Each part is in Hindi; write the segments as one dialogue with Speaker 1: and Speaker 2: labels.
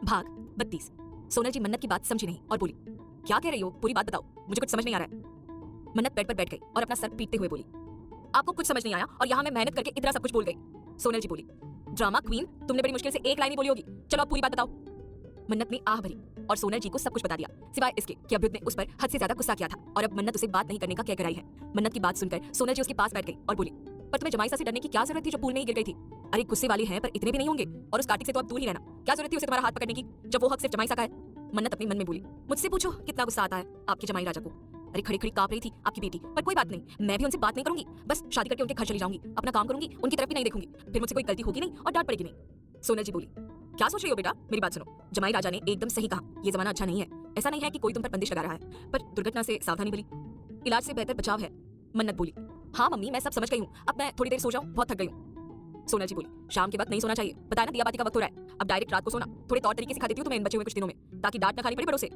Speaker 1: भाग 32। सोनल जी मन्नत की बात समझी नहीं और बोली, क्या कह रही हो, पूरी बात बताओ, मुझे कुछ समझ नहीं आ रहा है। मन्नत बेड पर बैठ गई और अपना सर पीटते हुए बोली, आपको कुछ समझ नहीं आया और यहाँ मैं मेहनत करके इतना सब कुछ बोल गई। सोनल जी बोली, ड्रामा क्वीन, तुमने बड़ी मुश्किल से एक लाइन ही बोली होगी, चलो अब पूरी बात बताओ। मन्नत ने आह भरी और सोनल जी को सब कुछ बता दिया, सिवाय इसके कि अभ्युत ने उस पर हद से ज्यादा गुस्सा किया था और अब मन्नत उसे बात नहीं करने का कह कर आई है। मन्नत की बात सुनकर सोनल जी उसके पास बैठ गई और बोली, पर तुम्हें जमाई से डरने की क्या जरूरत थी जो पूल में ही गिर गई थी? अरे गुस्से वाली है पर इतने भी नहीं होंगे, और उस कार्तिक से तो अब दूर ही रहना। क्या जरूरत थी उसे तुम्हारा हाथ पकड़ने की जब वो हक सिर्फ जमाई सा का है? मन्नत अपने मन में बोली, मुझसे पूछो कितना गुस्सा आता है आपके जमाई राजा को। अरे खड़ी खड़ी कांप रही थी आपकी बेटी, पर कोई बात नहीं, मैं भी उनसे बात नहीं करूंगी, बस शादी करके उनके घर चली जाऊंगी, अपना काम करूंगी, उनकी तरफ भी नहीं देखूंगी, फिर मुझसे कोई गलती होगी नहीं और डांट पड़ेगी नहीं। सोनल जी बोली, क्या सोच रही हो बेटा, मेरी बात सुनो। जमाई राजा ने एकदम सही कहा, ये जमाना अच्छा नहीं है। ऐसा नहीं है कि कोई तुम पर बंदिश लगा रहा है, पर दुर्घटना से सावधानी भली, इलाज से बेहतर बचाव है। मन्नत बोली, हाँ मम्मी मैं सब समझ गई हूँ, अब मैं थोड़ी देर सो जाऊँ, बहुत थक गई हूँ। सोनल जी बोली, शाम के वक्त नहीं सोना चाहिए, बताया ना दिया बाती का वक्त हो रहा है, अब डायरेक्ट रात को सोना। थोड़े तौर तरीके सिखा देती हूँ तुम्हें इन बचे हुए कुछ दिनों में, ताकि डांट ना खानी पड़े बड़ों से।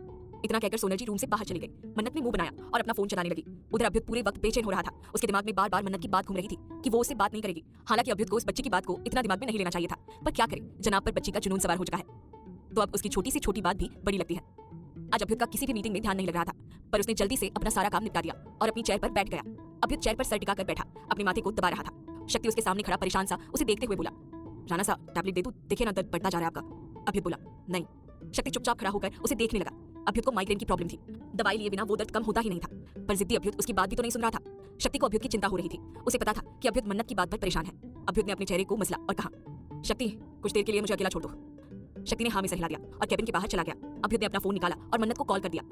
Speaker 1: इतना कहकर सोनल जी रूम से बाहर चली गई। मन्नत ने मुंह बनाया और अपना फोन चलाने लगी। उधर अभ्युत पूरे वक्त बेचैन हो रहा था। उसके दिमाग में बार बार मन्नत की बात घूम रही थी कि वो उससे बात नहीं करेगी। हालांकि अभ्युत को उस बच्ची की बात को इतना दिमाग में नहीं लेना चाहिए था, पर क्या करे, जनाब पर बच्ची का जुनून सवार हो चुका है, तो अब उसकी छोटी सी छोटी बात भी बड़ी लगती है। आज अभ्युत का किसी भी मीटिंग में ध्यान नहीं लग रहा था, पर उसने जल्दी से अपना सारा काम निपटा दिया और अपनी चेयर पर बैठ गया। अभ्युत चेयर पर सर टिका कर बैठा, अपने माथे को दबा रहा था। शक्ति उसके सामने खड़ा परेशान सा उसे देखते हुए बोला, राणा सा टैबलेट दे दूं, देखिए ना दर्द बढ़ता जा रहा है आपका। अभ्युत बोला, नहीं। शक्ति चुपचाप खड़ा होकर उसे देखने लगा। अभ्युत को माइग्रेन की प्रॉब्लम थी, दवाई लिए बिना वो दर्द कम होता ही नहीं था, पर जिद्दी अभ्युत उसकी बात भी तो नहीं सुन रहा था। शक्ति को अभ्युत की चिंता हो रही थी। उसे पता था कि अभ्युत मन्नत की बात पर परेशान है। अभ्युत ने अपने चेहरे को मसला और कहा, शक्ति कुछ देर के लिए मुझे अकेला छोड़ दो। शक्ति ने हाँ में सहला दिया और केबिन के बाहर चला गया। अभ्युत ने अपना फोन निकाला और मन्नत को कॉल कर दिया।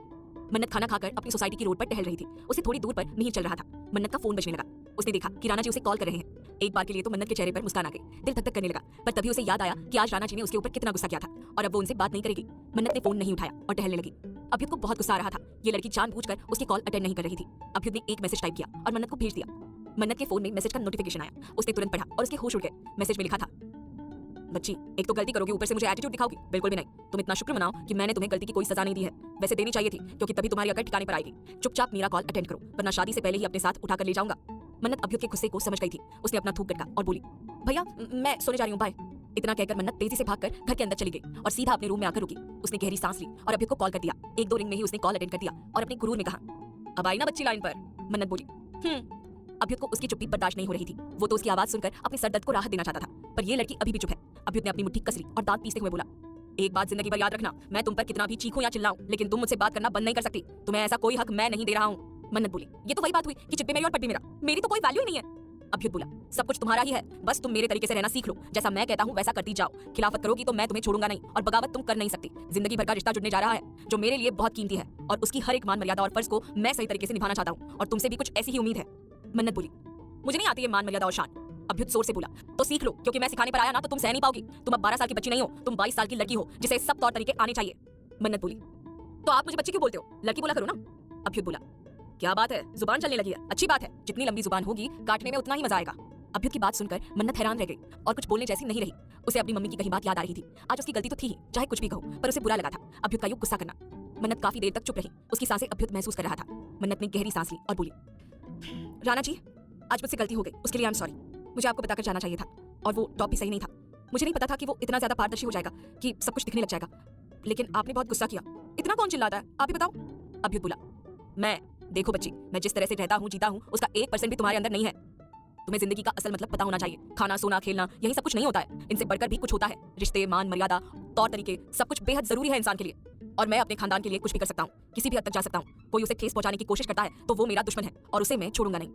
Speaker 1: मन्नत खाना खाकर अपनी सोसाइटी की रोड पर टहल रही थी। उसे थोड़ी दूर पर नहीं चल रहा था। मन्नत का फोन बजने लगा। उसने देखा कि राणा जी उसे कॉल कर रहे हैं। एक बार के लिए तो मन्नत के चेहरे पर मुस्कान आ गई, दिल धक धक करने लगा, पर तभी उसे याद आया कि आज राणा जी ने उसके ऊपर कितना गुस्सा किया था और अब वो उनसे बात नहीं करेगी। मन्नत ने फोन नहीं उठाया और टहलने लगी। अभ्युत को बहुत गुस्सा आ रहा था। ये लड़की जानबूझकर उसकी कॉल अटेंड नहीं कर रही थी। अभ्युत ने एक मैसेज टाइप किया और मन्नत को भेज दिया। मन्नत के फोन में मैसेज का नोटिफिकेशन आया। उसने तुरंत पढ़ा और उसके होश उड़ गए। मैसेज में लिखा था, बच्ची एक तो गलती करोगी, ऊपर से मुझे एटीट्यूड दिखाओगी, बिल्कुल भी नहीं। तुम इतना शुक्र मनाओ कि मैंने तुम्हें गलती की कोई सजा नहीं दी है, वैसे देनी चाहिए थी, क्योंकि तभी तुम्हारी अकल ठिकाने पर आएगी। चुपचाप मेरा कॉल अटेंड करो, वरना शादी से पहले ही अपने साथ उठाकर ले जाऊंगा। मन्नत अभ्युत के गुस्से को समझ गई थी। उसने अपना थूक कटका और बोली, भैया मैं सोने जा रही हूँ, बाय। इतना कहकर मन्नत तेजी से भागकर घर के अंदर चली गई और सीधा अपने रूम में आकर रुकी। उसने गहरी सांस ली और अभ्युत को कॉल कर दिया। एक दो रिंग में ही उसने कॉल अटेंड कर दिया और अपने गुरूर में कहा, अब आई ना बच्ची लाइन पर। मन्नत बोली, अभ्युत को उसकी चुप्पी बर्दाश्त नहीं हो रही थी। वो तो उसकी आवाज सुनकर अपने सर दर्द को राहत देना चाहता था, पर ये लड़की अभी भी चुप है। अभ्युत ने अपनी मुट्ठी कस ली और दांत पीसते हुए बोला, एक बात जिंदगी भर याद रखना, मैं तुम पर कितना भी चीखूं या चिल्लाऊं, लेकिन तुम मुझसे बात करना बंद नहीं कर सकती। तुम्हें ऐसा कोई हक मैं नहीं दे रहा हूँ। मन्नत बोली, ये तो वही बात हुई कि चिप्पे मेरी और पट्टी मेरा, मेरी तो कोई वैल्यू ही नहीं है। अभ्युत बोला, सब कुछ तुम्हारा ही है, बस तुम मेरे तरीके से रहना सीख लो। जैसा मैं कहता हूँ वैसा करती जाओ। खिलाफत करोगी तो मैं तुम्हें छोड़ूंगा नहीं, और बगावत तुम कर नहीं सकती। जिंदगी भर का रिश्ता जुड़ने जा रहा है जो मेरे लिए बहुत कीमती है, और उसकी हर एक मान मर्यादा और फर्ज को मैं सही तरीके से निभाना चाहता हूँ, और तुमसे भी कुछ ऐसी ही उम्मीद है। मन्नत बोली, मुझे नहीं आती है मान मर्यादा और शान। अभ्युत जोर से बोला, तो सीख लो, क्योंकि मैं सिखाने पर आया ना तो तुम सह नहीं पाओगी। तुम अब 12 साल की बच्ची नहीं हो, तुम 22 साल की लड़की हो, जिसे सब तौर तरीके आने चाहिए। मन्नत बोली, तो आप मुझे बच्ची क्यों बोलते हो, लड़की बोला करो ना। अभ्युत बोला, क्या बात है, जुबान चलने लगी है, अच्छी बात है, जितनी लंबी जुबान होगी काटने में उतना ही मजा आएगा। अभ्युत की बात सुनकर मन्नत हैरान रह गई और कुछ बोलने जैसी नहीं रही। उसे अपनी मम्मी की कही बात याद आ रही थी। आज उसकी गलती तो थी ही, चाहे कुछ भी कहो, पर उसे बुरा लगा था अभ्युत का यूं गुस्सा करना। मन्नत काफी देर तक चुप रही। उसकी सांसें अभ्युत महसूस कर रहा था। मन्नत ने गहरी सांस ली और बोली, राणा जी आज मुझसे गलती हो गई, उसके लिए आई एम सॉरी। मुझे आपको बताकर जाना चाहिए था, और वो टॉप भी सही नहीं था। मुझे नहीं पता था कि वो इतना ज्यादा पारदर्शी हो जाएगा कि सब कुछ दिखने लग जाएगा, लेकिन आपने बहुत गुस्सा किया। इतना कौन चिल्लाता है, आप ही बताओ। अभ्युत बोला, मैं देखो बच्ची, मैं जिस तरह से रहता हूँ जीता हूँ उसका 1% भी तुम्हारे अंदर नहीं है। तुम्हें जिंदगी का असल मतलब पता होना चाहिए। खाना सोना खेलना यही सब कुछ नहीं होता है, इनसे बढ़कर भी कुछ होता है। रिश्ते, मान मर्यादा, तौर तरीके, सब कुछ बेहद जरूरी है इंसान के लिए। और मैं अपने खानदान के लिए कुछ भी कर सकता हूँ, किसी भी हद तक जा सकता हूँ। कोई उसे ठेस पहुंचाने की कोशिश करता है तो वो मेरा दुश्मन है और उसे मैं छोड़ूंगा नहीं।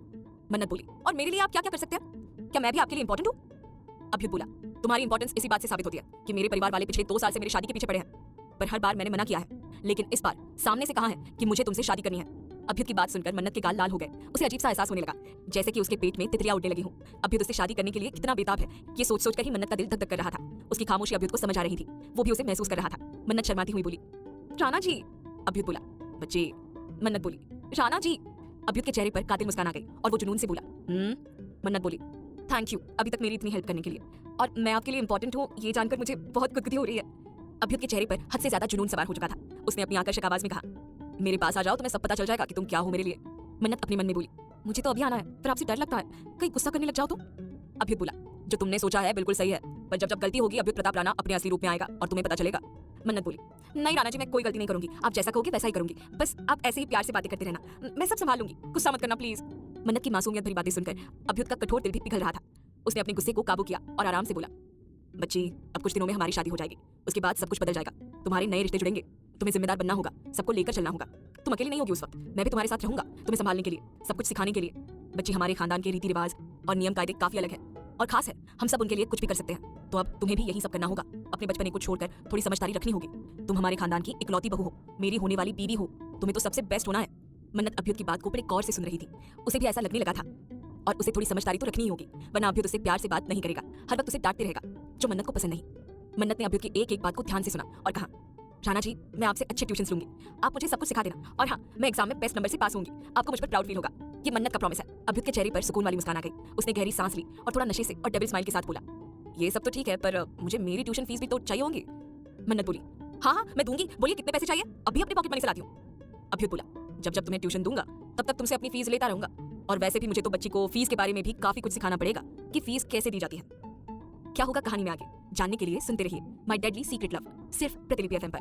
Speaker 1: मन्नत बोली, और मेरे लिए आप क्या क्या कर सकते हैं, क्या मैं भी आपके लिए इंपॉर्टेंट हूँ? अभ्युत बोला, तुम्हारी इंपॉर्टेंस इसी बात से साबित होती है कि मेरे परिवार वाले पिछले 2 साल से मेरी शादी के पीछे पड़े हैं, पर हर बार मैंने मना किया है, लेकिन इस बार सामने से कहा है कि मुझे तुमसे शादी करनी है। अभ्युत की बात सुनकर मन्नत के गाल लाल हो गए। उसे अजीब सा एहसास होने लगा, जैसे कि उसके पेट में तितलियां उड़ने लगी हों। अभ्युत उससे शादी करने के लिए कितना बेताब है, ये सोच सोच कर ही मन्नत का दिल धक धक कर रहा था। उसकी खामोशी अभ्युत को समझ आ रही थी, वो भी उसे महसूस कर रहा था। मन्नत शर्माती हुई बोली, राणा जी। अभ्युत बोला, बच्ची। मन्नत बोली, राणा जी। अभ्युत के चेहरे पर कातिल मुस्कान आ गई और वो जुनून से बोला, मन्नत बोली, थैंक यू अभी तक मेरी इतनी हेल्प करने के लिए, और मैं आपके लिए इंपॉर्टेंट हूँ ये जानकर मुझे बहुत गुदगुदी हो रही है। अभ्युत के चेहरे पर हद से ज्यादा जुनून सवार हो चुका था। उसने अपनी आकर्षक आवाज में कहा, मेरे पास आ जाओ, तुम्हें सब पता चल जाएगा कि तुम क्या हो मेरे लिए। मन्नत अपने मन में बोली, मुझे तो अभी आना है, पर आपसे डर लगता है, कहीं गुस्सा करने लग जाओ तो। अभ्युत बोला, जो तुमने सोचा है बिल्कुल सही है, पर जब जब गलती होगी अभ्युत प्रताप राणा अपने असली रूप में आएगा और तुम्हें पता चलेगा। मन्नत बोली, नहीं राणा जी, मैं कोई गलती नहीं करूंगी, आप जैसा कहोगे वैसा ही करूंगी, बस आप ऐसे ही प्यार से बातें करते रहना, मैं सब संभाल लूंगी, गुस्सा मत करना प्लीज। मन्नत की मासूमियत भरी बातें सुनकर अभ्युत का कठोर दिल भी पिघल रहा था। उसने अपने गुस्से को काबू किया और आराम से बोला, बच्ची, अब कुछ दिनों में हमारी शादी हो जाएगी, उसके बाद सब कुछ बदल जाएगा, तुम्हारे नए रिश्ते जुड़ेंगे, तुम्हें जिम्मेदार बनना होगा, सबको लेकर चलना होगा, तुम अकेली नहीं होगी उस वक्त, मैं भी तुम्हारे साथ रहूंगा, तुम्हें संभालने के लिए, सब कुछ सिखाने के लिए। बच्ची, हमारे खानदान के रीति रिवाज और नियम कायदे काफी अलग है और खास है, हम सब उनके लिए कुछ भी कर सकते हैं, तो अब तुम्हें भी यही सब करना होगा, अपने बचपने को छोड़कर थोड़ी समझदारी रखनी होगी। तुम हमारे खानदान की इकलौती बहू हो, मेरी होने वाली बीवी हो, तुम्हें तो सबसे बेस्ट होना है। मन्नत अभ्युत की बात को बड़े गौर से सुन रही थी। उसे भी ऐसा लगने लगा था, और उसे थोड़ी समझदारी तो रखनी ही होगी, वरना अभ्युत उसे प्यार से बात नहीं करेगा, हर वक्त उसे डांटते रहेगा, जो मन्नत को पसंद नहीं। मन्नत ने अभ्युत की एक एक बात को ध्यान से सुना और कहा, राणा जी, मैं आपसे अच्छे ट्यूशन लूंगी, आप मुझे सब कुछ सिखा देना, और हाँ, मैं एग्जाम में बेस्ट नंबर से पास होंगी, आपको मुझ पर प्राउड फील होगा, ये मन्नत का प्रॉमिस है। अभ्युत के चेहरे पर सुकून वाली मुस्कान आ गई। उसने गहरी सांस ली और थोड़ा नशे से और डबल स्माइल के साथ बोला, ये सब तो ठीक है, पर मुझे मेरी ट्यूशन फीस भी तो चाहिए होंगी। मन्नत बोली, हाँ हाँ मैं दूंगी, बोलिए कितने पैसे चाहिए, अभी अपनी पॉकेट मनी से लाती हूँ। अभ्युत बोला, जब जब तुम्हें ट्यूशन दूंगा तब तक तुमसे अपनी फीस लेता रहूंगा, और वैसे भी मुझे तो बच्ची को फीस के बारे में भी काफी कुछ सिखाना पड़ेगा कि फीस कैसे दी जाती है। क्या होगा कहानी में आगे जानने के लिए सुनते रहिए माय डेडली सीक्रेट लव, सिर्फ प्रतिलिपि एफएम पर।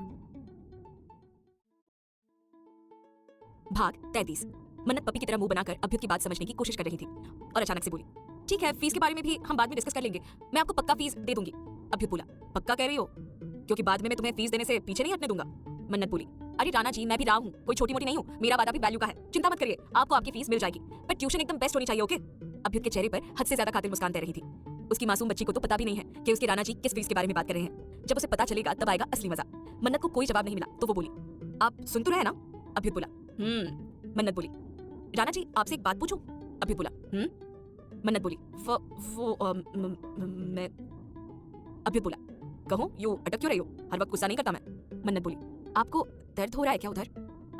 Speaker 1: भाग 33। मन्नत पपी की तरह मुंह बनाकर अभ्युत की बात समझने की कोशिश कर रही थी और अचानक से बोली, ठीक है, फीस के बारे में भी हम बाद में डिस्कस कर लेंगे, मैं आपको पक्का फीस दे दूंगी। अभ्युत बोला, पक्का कह रही हो, क्योंकि बाद में मैं तुम्हें फीस देने से पीछे नहीं हटने दूंगा। मन्नत बोली, अरे राणा जी, मैं भी राव हूँ, कोई छोटी मोटी नहीं हूँ, मेरा वादा भी वैल्यू का है, चिंता मत करिए, आपको आपकी फीस मिल जाएगी, पर ट्यूशन एकदम बेस्ट होनी चाहिए, ओके। अभ्युत के चेहरे पर हद से ज्यादा कातिल मुस्कान तैर रही थी। उसकी मासूम बच्ची को तो पता भी नहीं है कि उसके राणा जी किस फीस के बारे में बात कर रहे हैं। जब उसे पता चलेगा तब आएगा असली मजा। मन्नत को कोई जवाब नहीं मिला तो वो बोली, आप सुन तो रहे ना। अभ्युत बोला, मन्नत बोली, राणा जी आपसे एक बात पूछूं। अभ्युत बोला, मन्नत बोली, मैं। अभ्युत बोला, कहो, यूं अटक क्यों रही हो, हर वक्त गुस्सा नहीं करता मैं। मन्नत बोली, आपको दर्द हो रहा है क्या उधर।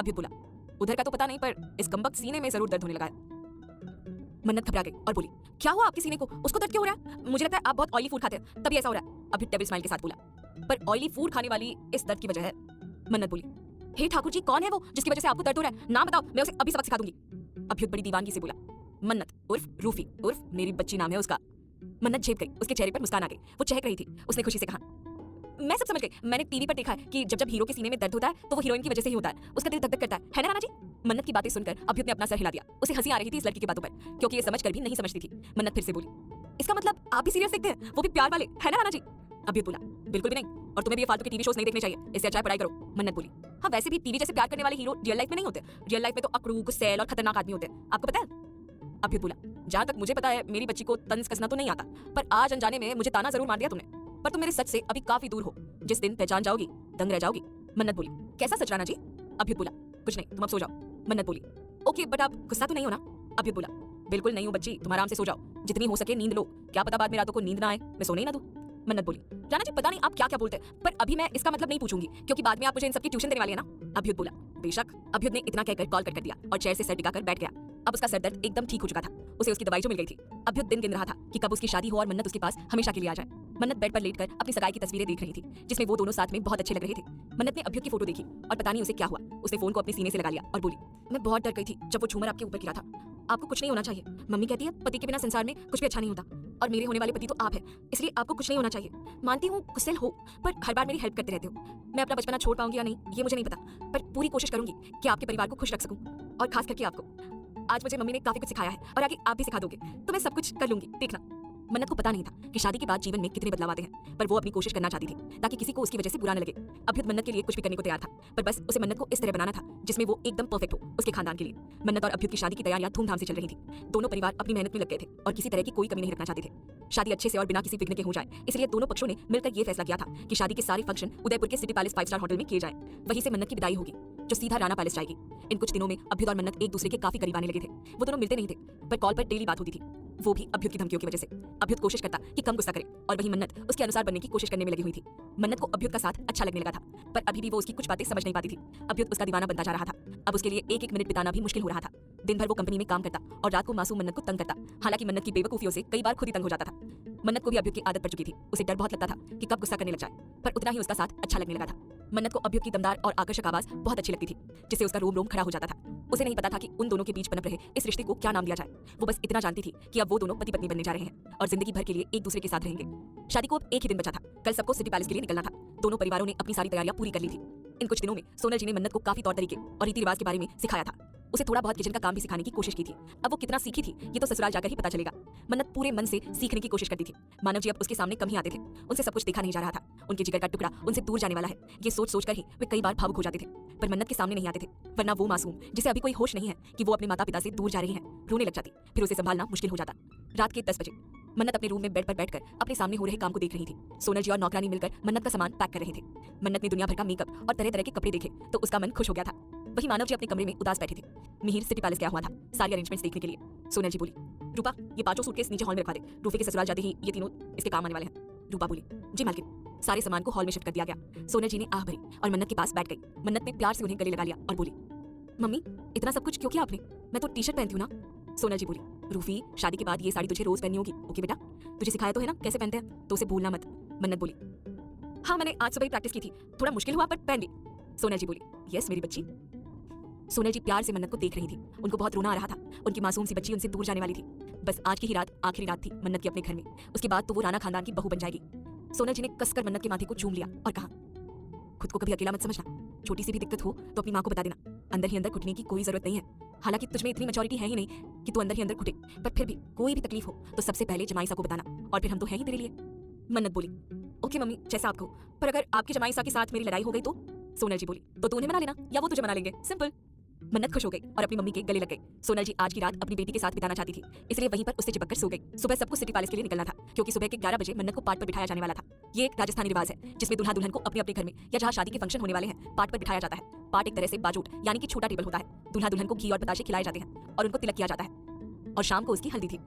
Speaker 1: अभ्युत बोला, उधर का तो पता नहीं, पर इस कमबख्त सीने में जरूर दर्द होने लगा है। मन्नत घबरा गई और बोली, क्या हुआ आपके सीने को, उसको दर्द क्यों हो रहा है, मुझे लगता है आप बहुत ऑयली फूड खाते हैं तभी ऐसा हो रहा है। अभ्युत डबल स्माइल के साथ बोला, पर ऑयली फूड खाने वाली इस दर्द की वजह है। मन्नत बोली, हे ठाकुर जी, कौन है वो जिसकी वजह से आपको दर्द हो रहा है, नाम बताओ, मैं उसे अभी सबक सिखा दूंगी। अभ्युत बड़ी दीवानगी से बोला, मन्नत उर्फ रूफी उर्फ मेरी बच्ची नाम है उसका। मन्नत झेप गई, उसके चेहरे पर मुस्कान आ गई, वो चहक रही थी। उसने खुशी से कहा, मैं सब समझ गई, मैंने टीवी पर देखा है कि जब जब हीरो के सीने में दर्द होता है तो वो हीरोइन की वजह से ही होता है, उसका दिल धक धक करता है ना राणा जी। मन्नत की बातें सुनकर अभ्युत ने अपना सर हिला दिया। उसे हंसी आ रही थी इस लड़की की बातों पर, क्योंकि ये समझ कर भी नहीं समझती थी। मन्नत फिर से बोली, इसका मतलब आप भी सीरियस देखते हैं, वो भी प्यार वाले, है ना राणा जी। अभ्युत बोला, बिल्कुल भी नहीं, और तुम्हें भी ये फालतू के टीवी शोज नहीं देखने चाहिए, इससे अच्छा पढ़ाई करो। मन्नत बोली, हाँ वैसे भी टीवी जैसे प्यार करने वाले हीरो रियल लाइफ में नहीं होते, रियल लाइफ में तो अकड़ू, गुस्सैल और खतरनाक आदमी होते हैं, आपको पता है। अभ्युत बोला, जहां तक मुझे पता है मेरी बच्ची को तंज कसना तो नहीं आता, पर आज अनजाने में मुझे ताना जरूर मार दिया तुमने, पर तुम मेरे सच से अभी काफी दूर हो, जिस दिन पहचान जाओगी दंग रह जाओगी। मन्नत बोली, कैसा सच राणा जी। अभ्युत बोला, कुछ नहीं, तुम अब सो जाओ। मन्नत बोली, ओके, बट आप गुस्सा तो नहीं हो ना। अभ्युत बोला, बिल्कुल नहीं हूँ बच्ची, तुम आराम से सो जाओ, जितनी हो सके नींद लो, क्या पता बाद में रातों को नींद ना आए, मैं सोने ही ना दूं। मन्नत बोली, राणा जी पता नहीं आप क्या क्या बोलते हैं, पर अभी मैं इसका मतलब नहीं पूछूंगी, क्योंकि बाद में आप मुझे इन सबकी ट्यूशन देने वाली है ना। अभ्युत बोला, बेशक। अभ्युत ने इतना कहकर कॉल कट कर दिया और चेयर से सर टिकाकर बैठ गया। अब उसका सर दर्द एकदम ठीक हो चुका था, उसे उसकी दवाई जो मिल गई थी। अभ्युत दिन गिन रहा था कि कब उसकी शादी हो और मन्नत उसके पास हमेशा के लिए आ जाए। मन्नत बेड पर लेटकर अपनी सगाई की तस्वीरें देख रही थी, जिसमें वो दोनों साथ में बहुत अच्छे लग रहे थे। मन्नत ने अभ्युत की फोटो देखी और पता नहीं उसे क्या हुआ, उसने फोन को अपने सीने से लगा लिया और बोली, मैं बहुत डर गई थी जब वो झूमर आपके ऊपर गिरा था। आपको कुछ नहीं होना चाहिए, मम्मी कहती है पति के बिना संसार में कुछ भी अच्छा नहीं होता, और मेरे होने वाले पति तो आप है, इसलिए आपको कुछ नहीं होना चाहिए। मानती हूँ गुस्सैल हो, पर हर बार मेरी हेल्प करते रहते हो। मैं अपना बचपना छोड़ पाऊंगी या नहीं ये मुझे नहीं पता, पर पूरी कोशिश करूंगी कि आपके परिवार को खुश रख सकूं, और खास करके आपको। आज मुझे मम्मी ने काफी कुछ सिखाया है और आगे आप भी सिखा दोगे, तो मैं सब कुछ कर लूंगी, देखना। मन्नत को पता नहीं था कि शादी के बाद जीवन में कितने बदलाव आते हैं, पर वो अपनी कोशिश करना चाहती थी ताकि किसी को उसकी वजह से बुरा न लगे। अभ्युत मन्नत के लिए कुछ भी करने को तैयार था, पर बस उसे मन्नत को इस तरह बनाना था जिसमें वो एकदम परफेक्ट हो उसके खानदान के लिए। मन्नत और अभ्युत की शादी की तैयारियां धूमधाम से चल रही थी। दोनों परिवार अपनी मेहनत में लग गए थे और किसी तरह की कोई कमी नहीं रखना चाहते थे। शादी अच्छे से और बिना किसी विघ्न के हो जाए, इसलिए दोनों पक्षों ने मिलकर ये फैसला किया था कि शादी के सारे फंक्शन उदयपुर के सिटी पैलेस 5 स्टार होटल में किए जाएं। वहीं से मन्नत की विदाई होगी जो सीधा राणा पैलेस जाएगी। इन कुछ दिनों में अभ्युत और मन्नत एक दूसरे के काफी करीब आने लगे थे। वो दोनों मिलते नहीं थे, पर कॉल पर डेली बात होती थी, वो भी अभ्युत की धमकियों की वजह से। अभ्युत कोशिश करता कि कम गुस्सा करे, और वहीं मन्नत उसके अनुसार बनने की कोशिश करने में लगी हुई थी। मन्नत को अभ्युत का साथ अच्छा लगने लगा था, पर अभी भी वो उसकी कुछ बातें समझ नहीं पाती थी। अभ्युत उसका दीवाना बनता जा रहा था। अब उसके लिए एक एक मिनट बिताना भी मुश्किल हो रहा था। दिन भर वो कंपनी में काम करता और रात को मासूम मन्नत को तंग करता। हालांकि मन्नत की बेवकूफियों से कई बार खुद ही तंग हो जाता था। मन्नत को भी अभ्युत की आदत पड़ चुकी थी। उसे डर बहुत लगता था कि कब गुस्सा करने लग जाए, पर उतना ही उसका साथ अच्छा लगने लगा था। मन्नत को अभ्युत की दमदार और आकर्षक आवाज बहुत अच्छी लगती थी, जिससे उसका रोम रोम खड़ा हो जाता था। उसे नहीं पता था कि उन दोनों के बीच पनप रहे इस रिश्ते को क्या नाम दिया जाए। वो बस इतना जानती थी कि अब वो दोनों पति पत्नी बनने जा रहे हैं और जिंदगी भर के लिए एक दूसरे के साथ रहेंगे। शादी को अब एक ही दिन बचा था, कल सबको सिटी पैलेस के लिए निकलना था। दोनों परिवारों ने अपनी सारी तैयारियां पूरी कर ली थी। इन कुछ दिनों में सोनल जी ने मन्नत को काफी तौर तरीके और रीति रिवाज के बारे में सिखाया था। उसे थोड़ा बहुत किचन का काम भी सिखाने की कोशिश की थी। अब वो कितना सीखी थी ये तो ससुराल जाकर ही पता चलेगा। मन्नत पूरे मन से सीखने की कोशिश करती थी। मानव जी अब उसके सामने कम ही आते थे। उनसे सब कुछ देखा नहीं जा रहा था। उनके जिगर का टुकड़ा उनसे दूर जाने वाला है, ये सोच सोचकर ही वे कई बार भावुक हो जाते थे। पर मन्नत के सामने नहीं आते थे, वरना वो मासूम जिसे अभी कोई होश नहीं है कि वो अपने माता पिता से दूर जा रही है, रोने लग जाती। फिर उसे संभालना मुश्किल हो जाता। रात के 10 बजे मन्नत अपने रूम में बेड पर बैठकर अपने सामने हो रहे काम को देख रही थी। सोनल जी और नौकरानी मिलकर मन्नत का सामान पैक कर रहे थे। मन्नत ने दुनिया भर का मेकअप और तरह तरह के कपड़े देखे तो उसका मन खुश हो गया था। वही मानव जी अपने कमरे में उदास बैठे थे। मिहिर सिटी पैलेस गया हुआ था सारी अरेंजमेंट्स देखने के लिए। सोनल जी बोली, रूपा ये 5 सूटकेस नीचे हॉल में रखवा दे, रूफी के ससुराल जाते ही ये तीनों इसके काम आने वाले हैं। रूपा बोली, जी मालकिन। सारे सामान को हॉल में शिफ्ट कर दिया गया। सोनल जी ने आह भरी और मन्नत के पास बैठ गई। मन्नत ने प्यार से उन्हें गले लगा लिया और बोली, मम्मी इतना सब कुछ क्यों किया आपने? मैं तो टी शर्ट पहनती हूँ ना। सोनल जी बोली, रूफी शादी के बाद ये साड़ी तुझे रोज पहननी होगी, ओके बेटा? तुझे सिखाया तो है ना कैसे पहनते हैं, तो उसे भूलना मत। मन्नत बोली, हाँ मैंने आज सुबह ही प्रैक्टिस की थी, थोड़ा मुश्किल हुआ पर पहन ली। सोनल जी बोली, यस मेरी बच्ची। सोनल जी प्यार से मन्नत को देख रही थी। उनको बहुत रोना आ रहा था। उनकी मासूम सी बच्ची उनसे दूर जाने वाली थी। बस आज की ही रात आखिरी रात थी मन्नत की अपने घर में। उसके बाद तो वो राणा खानदान की बहू बन जाएगी। सोनल जी ने कसकर मन्नत के माथे को चूम लिया और कहा, खुद को कभी अकेला मत समझना, छोटी सी भी दिक्कत हो तो अपनी माँ को बता देना। अंदर ही अंदर घुटने की कोई जरूरत नहीं है। हालांकि तुझमें इतनी मैच्योरिटी है ही नहीं कि तू अंदर ही अंदर घुटे, पर फिर भी कोई भी तकलीफ हो तो सबसे पहले जमाई सा को बताना, और फिर हम तो हैं ही तेरे लिए। मन्नत बोली, ओके मम्मी जैसा आप कहो, पर अगर आपकी जमाई सा के साथ मेरी लड़ाई हो गई तो? सोनल जी बोली, तो तू उन्हें मना लेना या वो तुझे मना लेंगे, सिंपल। मन्नत खुश हो गई और अपनी मम्मी के गले लग गई। सोनल जी आज की रात अपनी बेटी के साथ बिताना चाहती थी, इसलिए वहीं पर उससे चिपक कर सो गई। सुबह सबको सिटी पैलेस के लिए निकलना था, क्योंकि सुबह के 11 बजे मन्नत को पाट पर बिठाया जाने वाला था। ये एक राजस्थानी रिवाज है जिसमें दूल्हा दुल्हन को अपने अपने घर में या जहाँ शादी के फंक्शन होने वाले हैं पाट पर बिठाया जाता है। पाट एक तरह से बाजूट यानी कि छोटा टेबल होता है। दूल्हा दुल्हन को घी और बताशे खिलाए जाते हैं और उनको तिलक किया जाता है, और शाम को उसकी हल्दी थी।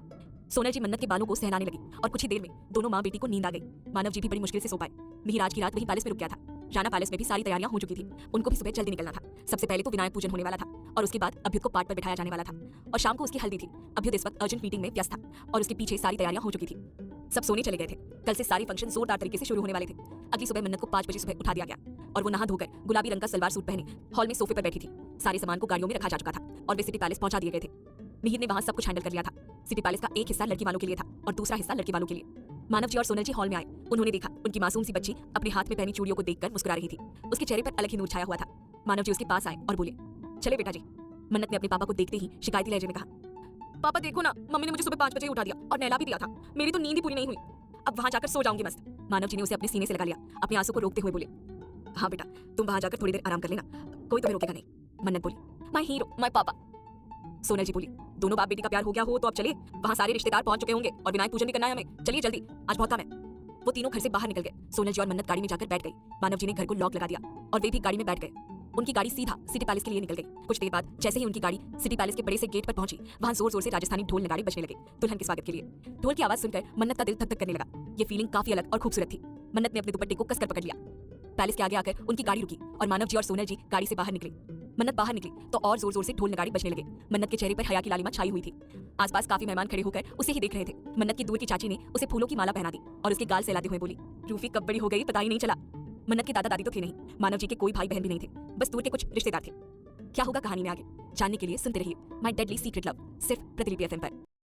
Speaker 1: सोनल जी मन्नत के बालों को सहलाने लगी और कुछ ही देर में दोनों माँ बेटी को नींद आ गई। मानव जी भी बड़ी मुश्किल से सो पाए। मिहिर आज की रात वही पैलेस में रुक गया था। राणा पैलेस में भी सारी तैयारियां हो चुकी थी। उनको भी सुबह जल्दी निकलना था। सबसे पहले तो विनायक पूजन होने वाला था और उसके बाद अभ्युत को पाट पर बिठाया जाने वाला था, और शाम को उसकी हल्दी थी। अभ्युत इस वक्त अर्जेंट मीटिंग में व्यस्त था और उसके पीछे सारी तैयारियां हो चुकी थी। सब सोने चले गए थे। कल से सारे फंक्शन जोरदार तरीके से शुरू होने वाले थे। अगली सुबह मन्नत को 5 बजे सुबह उठा दिया गया और वो नहा धोकर गुलाबी रंग का सलवार सूट पहने हॉल में सोफे पर बैठी थी। सारे सामान को गाड़ियों में रखा जा चुका था और वे सिटी पैलेस पहुंचा दिए गए थे। मिहिर ने वहां सब कुछ हैंडल कर लिया था। सिटी पैलेस का एक हिस्सा लड़की वालों के लिए था और दूसरा हिस्सा लड़के वालों के लिए। मानव जी और सोनल जी हॉल में आए। उन्होंने देखा उनकी मासूम सी बच्ची अपने हाथ में पहनी चूड़ियों को देखकर मुस्कुरा रही थी। उसके चेहरे पर अलग ही नूर छाया हुआ था। मानव जी उसके पास आए और बोले, चले बेटा जी। मन्नत ने अपने पापा को देखते ही शिकायती लहजे में कहा, पापा देखो ना, मम्मी ने मुझे सुबह 5 बजे उठा दिया और नहला भी दिया था। मेरी तो नींद ही पूरी नहीं हुई। अब वहां जाकर सो जाऊंगी मस्त। मानव जी ने उसे अपने सीने से लगा लिया। अपने आंसू को रोकते हुए बोले, हाँ बेटा तुम वहां जाकर थोड़ी देर आराम कर लेना, कोई तुम्हें रोकेगा नहीं। मन्नत बोली, माय हीरो माय पापा। सोनल जी बोली, दोनों बाप बेटी का प्यार हो गया हो तो अब चलिए, वहाँ सारे रिश्तेदार पहुंच चुके होंगे और विनायक पूजन भी करना है हमें, चलिए जल्दी, आज बहुत काम है। वो तीनों घर से बाहर निकल गए। सोनल जी और मन्नत गाड़ी में जाकर बैठ गई। मानव जी ने घर को लॉक लगा दिया और वे भी गाड़ी में बैठ गए। उनकी गाड़ी सीधा सिटी पैलेस के लिए निकल गई। कुछ देर बाद जैसे ही उनकी गाड़ी सिटी पैलेस के बड़े से गेट पर पहुंची, वहां जोर जोर से राजस्थानी ढोल नगाड़े बजने लगे दुल्हन के स्वागत के लिए। ढोल की आवाज सुनकर मन्नत का दिल धक धक करने लगा। ये फीलिंग काफी अलग और खूबसूरत थी। मन्नत ने अपने दुपट्टे को कसकर पकड़ लिया। पैलेस के आगे आकर उनकी गाड़ी रुकी और मानव जी और सोनल जी गाड़ी से बाहर निकले। मन्नत बाहर निकली तो और जोर जोर से ढोल नगाड़े बजने लगे। मन्नत के चेहरे पर हया की लालिमा छाई हुई थी। आसपास काफी मेहमान खड़े होकर उसे ही देख रहे थे। मन्नत की दूर की चाची ने उसे फूलों की माला पहना दी और उसके गाल सहलाते हुए बोली, रूफी कब बड़ी हो गई पता ही नहीं चला। मन्नत के दादा दादी तो थे नहीं, मानव जी के कोई भाई बहन भी नहीं थे, बस दूर के कुछ रिश्तेदार थे। क्या होगा कहानी में आगे जानने के लिए सुनते रहिए माय डेडली सीक्रेट लव, सिर्फ प्रतिलिपि FM पर।